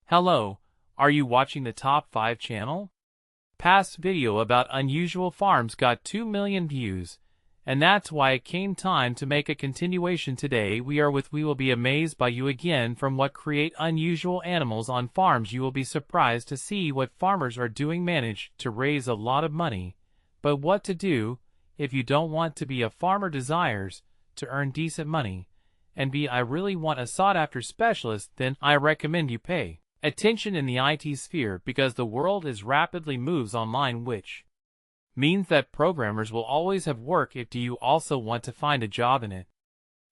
Hello, are you watching the Top 5 channel? Past video about unusual farms got 2 million views, and that's why it came time to make a continuation today. We will be amazed by you again from what create unusual animals on farms. You will be surprised to see what farmers are doing manage to raise a lot of money, but what to do if you don't want to be a farmer desires to earn decent money and be I really want a sought after specialist, then I recommend you pay attention in the IT sphere because the world is rapidly moves online, which means that programmers will always have work. If do you also want to find a job in it?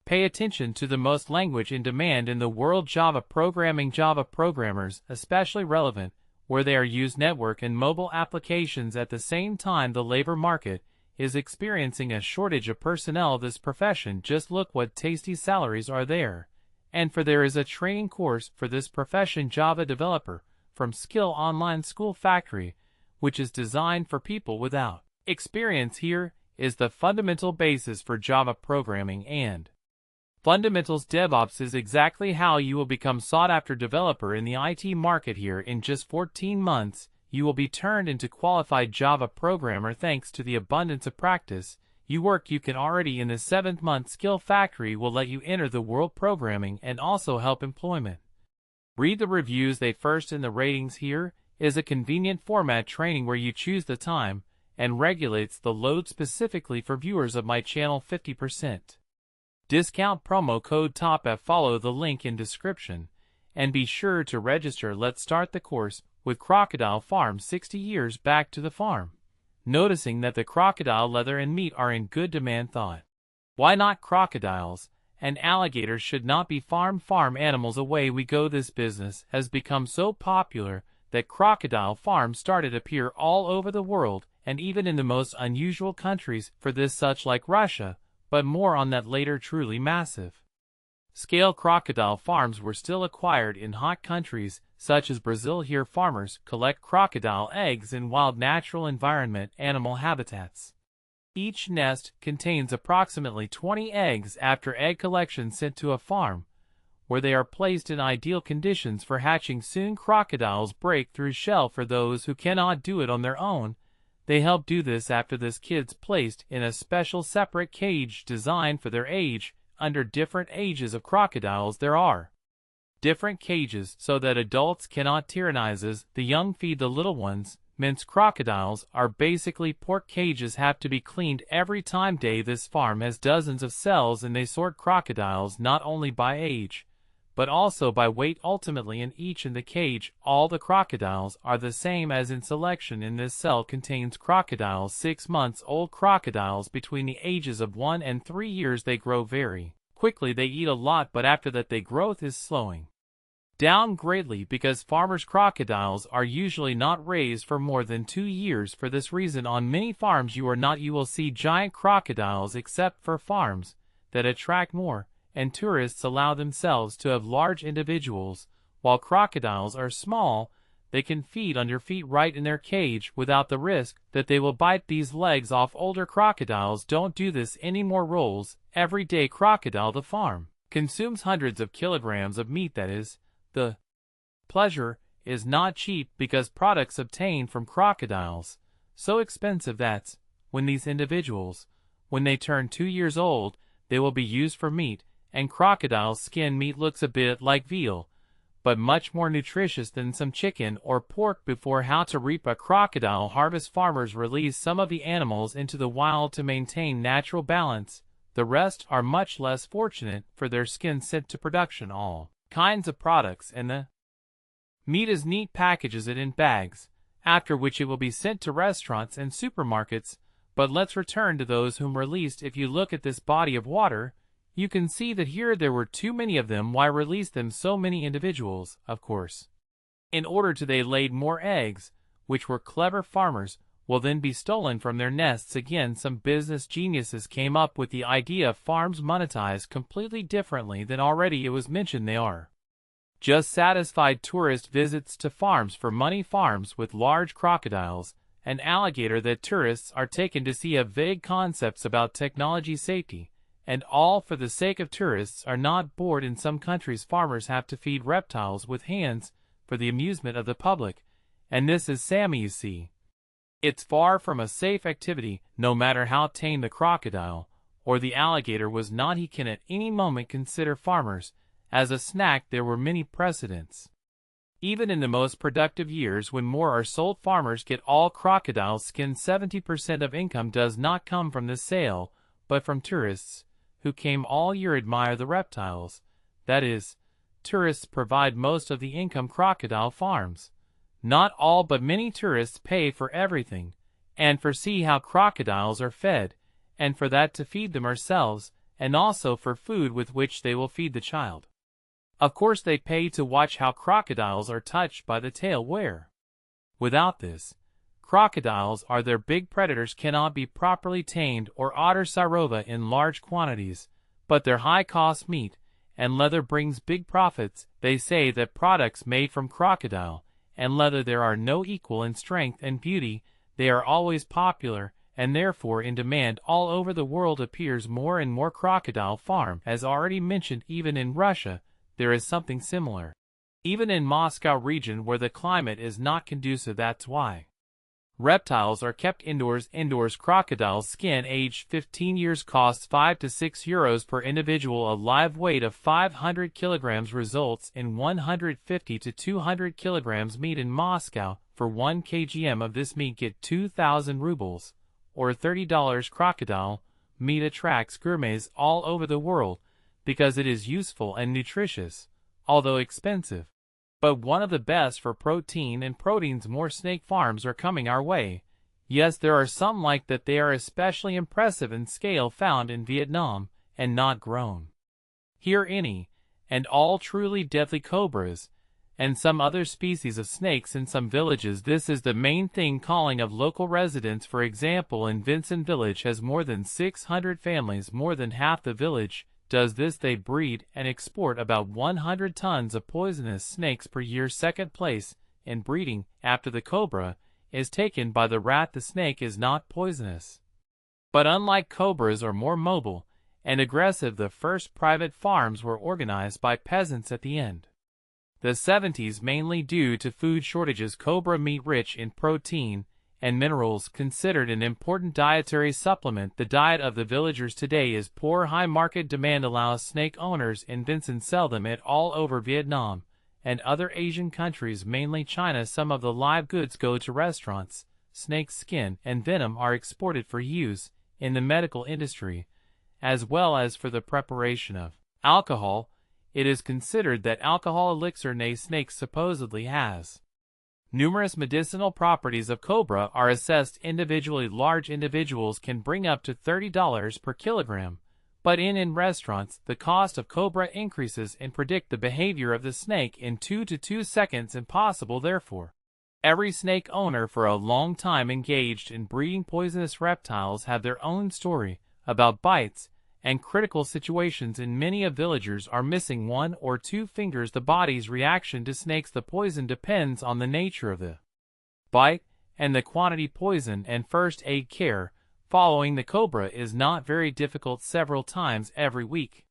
Pay attention to the most language in demand in the world, Java programming. Java programmers especially relevant where they are used network and mobile applications. At the same time, the labor market is experiencing a shortage of personnel. This profession, just look what tasty salaries are there. And for there is a training course for this profession, Java developer from Skill Online School Factory, which is designed for people without experience. Here is the fundamental basis for Java programming and fundamentals. DevOps is exactly how you will become sought after developer in the IT market. Here in just 14 months, you will be turned into qualified Java programmer thanks to the abundance of practice you work. You can already in the 7th month. Skill Factory will let you enter the world programming and also help employment. Read the reviews. They first in the ratings. Here is a convenient format training where you choose the time and regulates the load specifically for viewers of my channel. 50% discount promo code TOPF. Follow the link in description and be sure to register. Let's start the course with Crocodile Farm. 60 years back to the farm. Noticing that the crocodile leather and meat are in good demand, thought, why not crocodiles and alligators should not be farm animals? Away we go. This business has become so popular that crocodile farms started to appear all over the world and even in the most unusual countries for this such like Russia, but more on that later. Truly massive scale crocodile farms were still acquired in hot countries such as Brazil. Here farmers collect crocodile eggs in wild natural environment animal habitats. Each nest contains approximately 20 eggs. After egg collection, sent to a farm where they are placed in ideal conditions for hatching. Soon crocodiles break through shell. For those who cannot do it on their own, they help do this. After this, kids placed in a special separate cage designed for their age. Under different ages of crocodiles there are different cages so that adults cannot tyrannize the young. Feed the little ones. Minced crocodiles are basically pork. Cages have to be cleaned every time day. This farm has dozens of cells and they sort crocodiles not only by age but also by weight. Ultimately in each in the cage all the crocodiles are the same as in selection. In this cell contains crocodiles 6 months old. Crocodiles between the ages of 1 and 3 years. They grow very quickly. They eat a lot, but after that their growth is slowing down greatly because farmers' crocodiles are usually not raised for more than 2 years. For this reason on many farms you will see giant crocodiles, except for farms that attract more and tourists allow themselves to have large individuals. While crocodiles are small, they can feed on your feet right in their cage without the risk that they will bite these legs off. Older crocodiles don't do this anymore. Rolls every day. Crocodile the farm consumes hundreds of kilograms of meat. That is, the pleasure is not cheap because products obtained from crocodiles so expensive that when these individuals, when they turn 2 years old, they will be used for meat. And crocodile skin meat looks a bit like veal, but much more nutritious than some chicken or pork. Before how to reap a crocodile harvest, farmers release some of the animals into the wild to maintain natural balance. The rest are much less fortunate for their skin sent to production. All kinds of products and the meat is neat packages it in bags, after which it will be sent to restaurants and supermarkets. But let's return to those whom released. If you look at this body of water, you can see that here there were too many of them. Why release them so many individuals? Of course, in order to they laid more eggs, which were clever farmers will then be stolen from their nests. Again, some business geniuses came up with the idea of farms monetized completely differently than already it was mentioned. They are just satisfied tourist visits to farms for money. Farms with large crocodiles and alligator that tourists are taken to see have vague concepts about technology, safety, and all for the sake of tourists are not bored. In some countries farmers have to feed reptiles with hands for the amusement of the public, and this is Sammy you see. It's far from a safe activity, no matter how tame the crocodile or the alligator was not. He can at any moment consider farmers as a snack. There were many precedents. Even in the most productive years when more are sold, farmers get all crocodile skin. 70% of income does not come from the sale, but from tourists, who came all year admire the reptiles. That is, tourists provide most of the income. Crocodile farms. Not all, but many tourists pay for everything, and for see how crocodiles are fed, and for that to feed them ourselves, and also for food with which they will feed the child. Of course they pay to watch how crocodiles are touched by the tail where. Without this, crocodiles are their big predators, cannot be properly tamed, or otter sirova in large quantities, but their high-cost meat and leather brings big profits. They say that products made from crocodile and leather there are no equal in strength and beauty. They are always popular and therefore in demand all over the world. Appears more and more crocodile farm. As already mentioned, even in Russia there is something similar. Even in Moscow region where the climate is not conducive. That's why reptiles are kept indoors. Crocodile skin aged 15 years costs 5 to 6 euros per individual. A live weight of 500 kilograms results in 150 to 200 kilograms meat. In Moscow, for 1 kg of this meat get 2,000 rubles, or $30. Crocodile meat attracts gourmets all over the world because it is useful and nutritious, although expensive, but one of the best for protein and proteins. More snake farms are coming our way. Yes, there are some like that. They are especially impressive in scale, found in Vietnam and not grown here. Any and all truly deadly cobras and some other species of snakes in some villages. This is the main thing calling of local residents. For example, in Vincent village has more than 600 families. More than half the village does this. They breed and export about 100 tons of poisonous snakes per year. Second place in breeding after the cobra is taken by the rat. The snake is not poisonous, but unlike cobras are more mobile and aggressive. The first private farms were organized by peasants at the end the 70s, mainly due to food shortages. Cobra meat, rich in protein and minerals, considered an important dietary supplement. The diet of the villagers today is poor. High market demand allows snake owners in Vincent sell them at all over Vietnam and other Asian countries, mainly China. Some of the live goods go to restaurants. Snake skin and venom are exported for use in the medical industry, as well as for the preparation of alcohol. It is considered that alcohol elixir snake supposedly has numerous medicinal properties. Of cobra are assessed individually. Large individuals can bring up to $30 per kilogram, but in restaurants the cost of cobra increases and predict the behavior of the snake in 2 to 2 seconds. Impossible. Therefore, every snake owner for a long time engaged in breeding poisonous reptiles have their own story about bites and critical situations. In many of villagers are missing 1 or 2 fingers. The body's reaction to snakes. The poison depends on the nature of the bite and the quantity poison, and first aid care following the cobra is not very difficult. Several times every week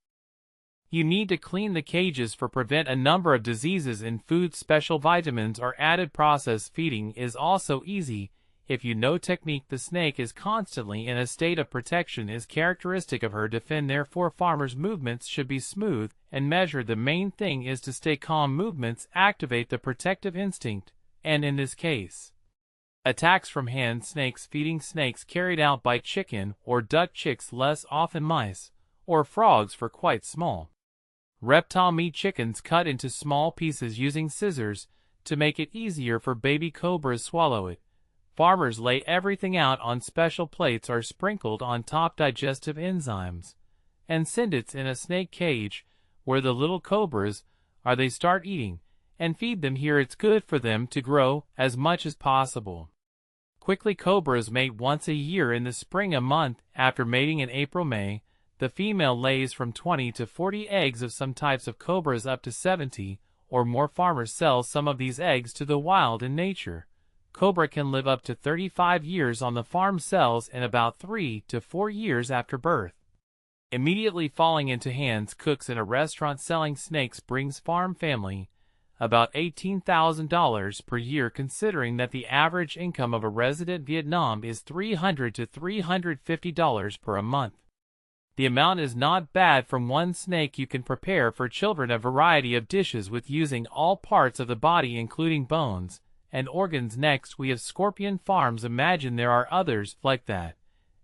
you need to clean the cages for prevent a number of diseases in food. Special vitamins are added. Process feeding is also easy if you know technique. The snake is constantly in a state of protection, is characteristic of her defend. Therefore farmers' movements should be smooth and measured. The main thing is to stay calm. Movements activate the protective instinct, and in this case attacks from hand snakes. Feeding snakes carried out by chicken or duck chicks, less often mice or frogs. For quite small reptile meat, chickens cut into small pieces using scissors to make it easier for baby cobras swallow it. Farmers lay everything out on special plates or sprinkled on top digestive enzymes and send it in a snake cage where the little cobras are. They start eating and feed them here. It's good for them to grow as much as possible quickly. Cobras mate once a year in the spring. A month after mating in April-May, the female lays from 20 to 40 eggs. Of some types of cobras up to 70 or more. Farmers sell some of these eggs to the wild. In nature, cobra can live up to 35 years on the farm. Cells in about 3 to 4 years after birth, immediately falling into hands. Cooks in a restaurant selling snakes brings farm family about $18,000 per year, considering that the average income of a resident Vietnam is $300 to $350 per month. The amount is not bad. From one snake you can prepare for children a variety of dishes with using all parts of the body including bones and organs. Next we have scorpion farms. Imagine there are others like that.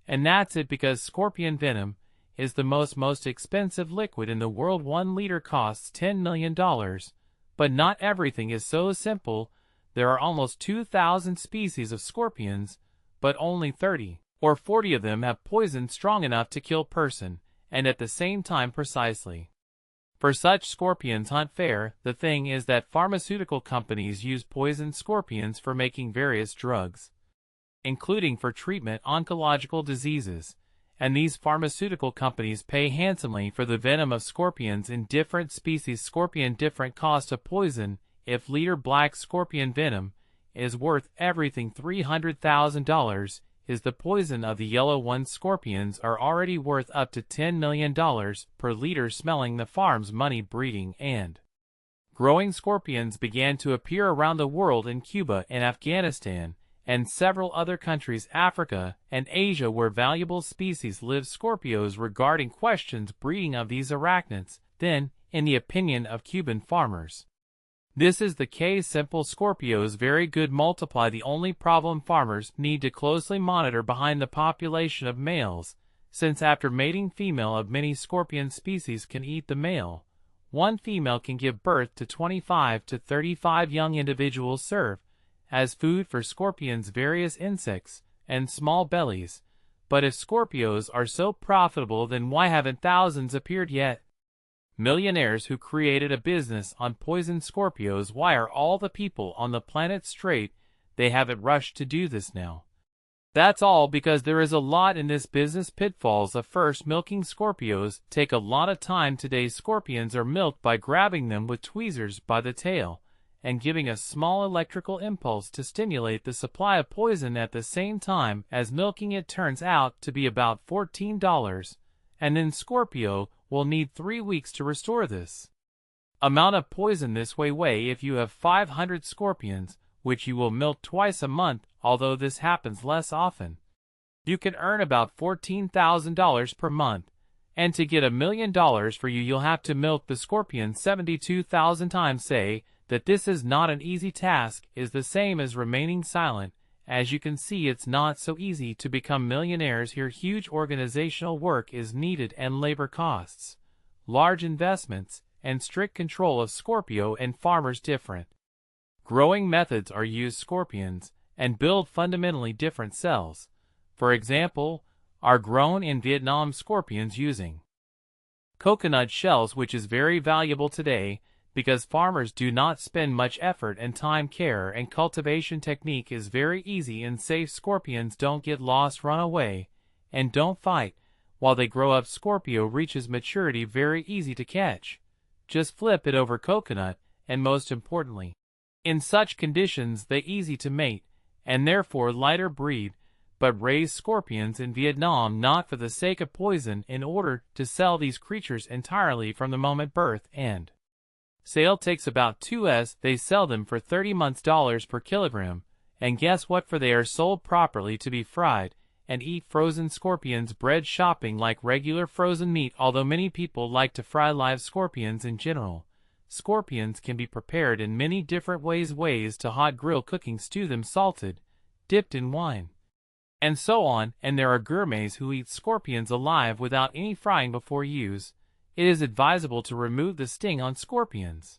And that's it, because scorpion venom is the most expensive liquid in the world. 1 liter costs $10 million. But not everything is so simple. There are almost 2,000 species of scorpions, but only 30 or 40 of them have poison strong enough to kill person, and at the same time precisely. For such scorpions hunt fair. The thing is that pharmaceutical companies use poisoned scorpions for making various drugs, including for treatment oncological diseases, and these pharmaceutical companies pay handsomely for the venom of scorpions in different species. Scorpion different cost of poison. If liter black scorpion venom is worth everything $300,000, is the poison of the yellow ones. Scorpions are already worth up to $10 million per liter. Smelling the farms. Money. Breeding and growing scorpions began to appear around the world in Cuba and Afghanistan, and several other countries, Africa and Asia, where valuable species live. Scorpios. Regarding questions breeding of these arachnids, then, in the opinion of Cuban farmers, this is the case. Simple. Scorpios very good multiply. The only problem farmers need to closely monitor behind the population of males, since after mating female of many scorpion species can eat the male. One female can give birth to 25 to 35 young individuals. Serve as food for scorpions various insects and small bellies. But if Scorpios are so profitable, then why haven't thousands appeared yet? Millionaires who created a business on poisoned Scorpios. Why are all the people on the planet straight? They haven't rushed to do this now. That's all because there is a lot in this business pitfalls. First, milking Scorpios take a lot of time. Today scorpions are milked by grabbing them with tweezers by the tail and giving a small electrical impulse to stimulate the supply of poison at the same time as milking. It turns out to be about $14, and then Scorpio will need 3 weeks to restore this amount of poison. This way, if you have 500 scorpions, which you will milk twice a month, although this happens less often, you can earn about $14,000 per month. And to get $1 million for you, you'll have to milk the scorpion 72,000 times. Say that this is not an easy task is the same as remaining silent. As you can see, it's not so easy to become millionaires here. Huge organizational work is needed and labor costs, large investments, and strict control of Scorpio and farmers. Different growing methods are used. Scorpions and build fundamentally different cells, for example, are grown in Vietnam. Scorpions using coconut shells, which is very valuable today because farmers do not spend much effort and time. Care and cultivation technique is very easy and safe. Scorpions don't get lost, run away, and don't fight while they grow up. Scorpio reaches maturity very easy to catch. Just flip it over coconut, and most importantly, in such conditions they easy to mate, and therefore lighter breed. But raise scorpions in Vietnam not for the sake of poison, in order to sell these creatures entirely from the moment birth and sale takes about 2 They sell them for $30 months per kilogram, and guess what? For they are sold properly to be fried and eat. Frozen scorpions bread shopping like regular frozen meat. Although many people like to fry live scorpions in general, scorpions can be prepared in many different ways to hot grill, cooking, stew them, salted, dipped in wine, and so on. And there are gourmets who eat scorpions alive without any frying before use. It is advisable to remove the sting on scorpions.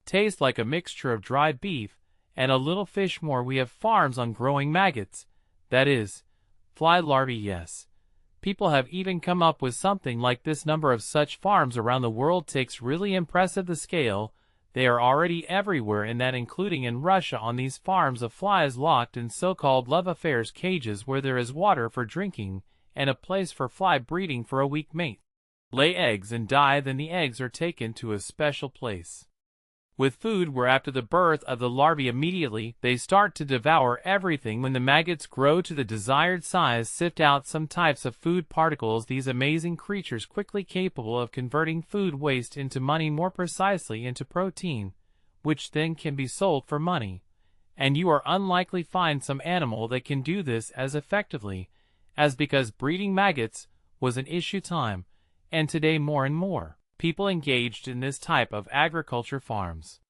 Taste like a mixture of dried beef and a little fish. More, we have farms on growing maggots, that is, fly larvae. Yes, people have even come up with something like this. Number of such farms around the world takes really impressive. The scale, they are already everywhere, in that including in Russia. On these farms of flies locked in so-called love affairs, cages where there is water for drinking and a place for fly breeding for a weak mate. Lay eggs and die, then the eggs are taken to a special place with food, where after the birth of the larvae immediately they start to devour everything. When the maggots grow to the desired size, sift out some types of food particles. These amazing creatures quickly capable of converting food waste into money, more precisely into protein, which then can be sold for money. And you are unlikely find some animal that can do this as effectively, as because breeding maggots was an issue time, and today more and more people engaged in this type of agriculture farms,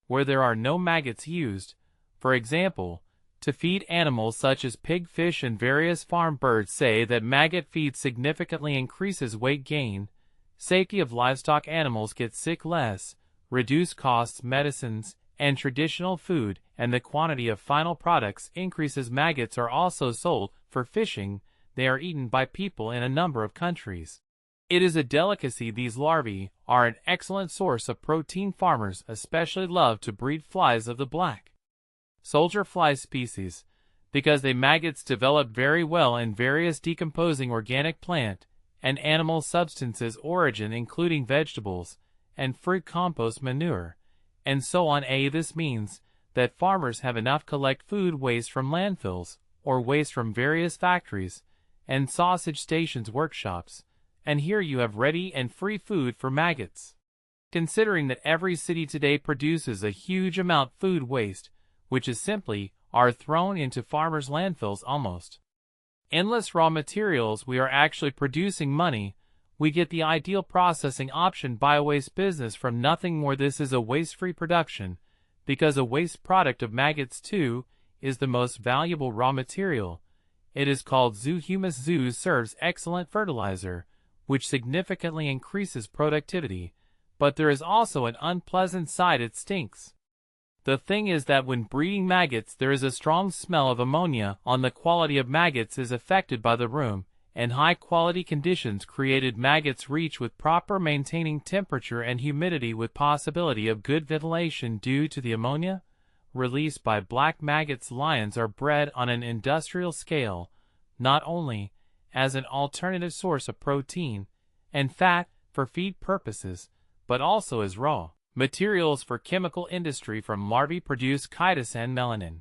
where there are no maggots used, for example, to feed animals such as pig, fish, and various farm birds. Say that maggot feed significantly increases weight gain, safety of livestock, animals get sick less, reduce costs, medicines, and traditional food, and the quantity of final products increases. Maggots are also sold for fishing. They are eaten by people in a number of countries. It is a delicacy. These larvae are an excellent source of protein. Farmers especially love to breed flies of the black soldier fly species, because they maggots develop very well in various decomposing organic plant and animal substances origin, including vegetables and fruit, compost, manure, and so on. This means that farmers have enough collect food waste from landfills or waste from various factories and sausage stations, workshops, and here you have ready and free food for maggots. Considering that every city today produces a huge amount of food waste, which is simply are thrown into farmers' landfills, almost endless raw materials, we are actually producing money. We get the ideal processing option, biowaste business from nothing more. This is a waste-free production, because a waste product of maggots too is the most valuable raw material. It is called zoohumus. Zoo serves excellent fertilizer, which significantly increases productivity, but there is also an unpleasant side: it stinks. The thing is that when breeding maggots there is a strong smell of ammonia. The quality of maggots is affected by the room and high-quality conditions created. Maggots reach with proper maintaining temperature and humidity with possibility of good ventilation due to the ammonia released by black maggots. Lions are bred on an industrial scale, not only as an alternative source of protein and fat for feed purposes, but also as raw materials for chemical industry. From larvae produce chitosan, melanin,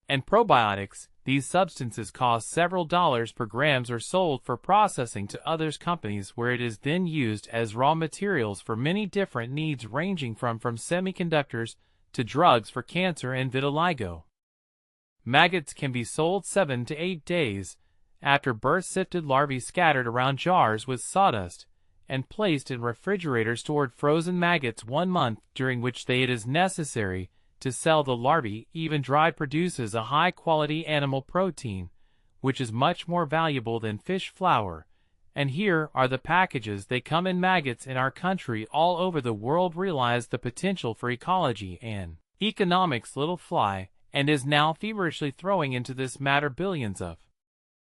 and probiotics. These substances cost several dollars per grams, or sold for processing to other companies, where it is then used as raw materials for many different needs, ranging from semiconductors to drugs for cancer and vitiligo. Maggots can be sold 7 to 8 days after birth. Sifted larvae scattered around jars with sawdust and placed in refrigerators. Stored frozen maggots 1 month, during which it is necessary to sell the larvae. Even dried produces a high-quality animal protein, which is much more valuable than fish flour. And here are the packages. They come in. Maggots in our country, all over the world, realize the potential for ecology and economics. Little fly, and is now feverishly throwing into this matter billions of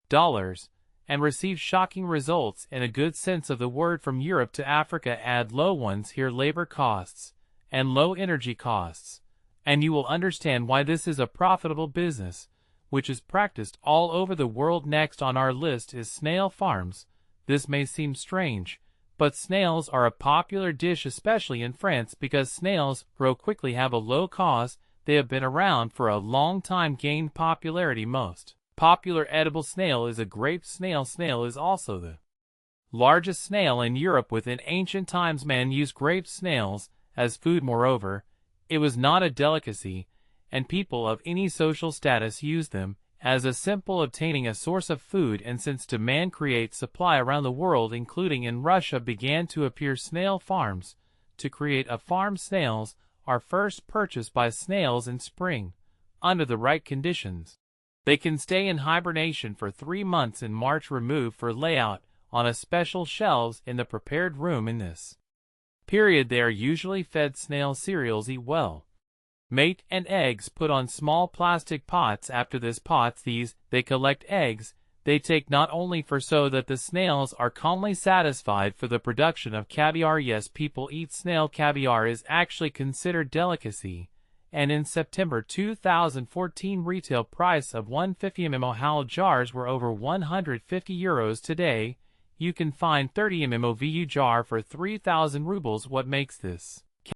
dollars, and receive shocking results in a good sense of the word. From Europe to Africa, add low ones here, labor costs and low energy costs, and you will understand why this is a profitable business, which is practiced all over the world. Next on our list is snail farms. This may seem strange, but snails are a popular dish, especially in France, because snails grow quickly, have a low cost. They have been around for a long time, gained popularity. Most popular edible snail is a grape snail. Snail is also the largest snail in Europe. Within ancient times, man used grape snails as food. Moreover, it was not a delicacy, and people of any social status used them as a simple obtaining a source of food. And since demand creates supply around the world, including in Russia, began to appear snail farms. To create a farm, snails are first purchased by snails in spring. Under the right conditions, they can stay in hibernation for 3 months. In March, removed for layout on a special shelves in the prepared room. In this period, they are usually fed snail cereals, eat well, mate, and eggs put on small plastic pots. After this pots these, they collect eggs. They take not only for so that the snails are calmly satisfied for the production of caviar. Yes, people eat snail. Caviar is actually considered delicacy, and in September 2014, retail price of 150 ml Hal jars were over €150. Today, you can find 30 ml VU jar for 3,000 rubles. What makes this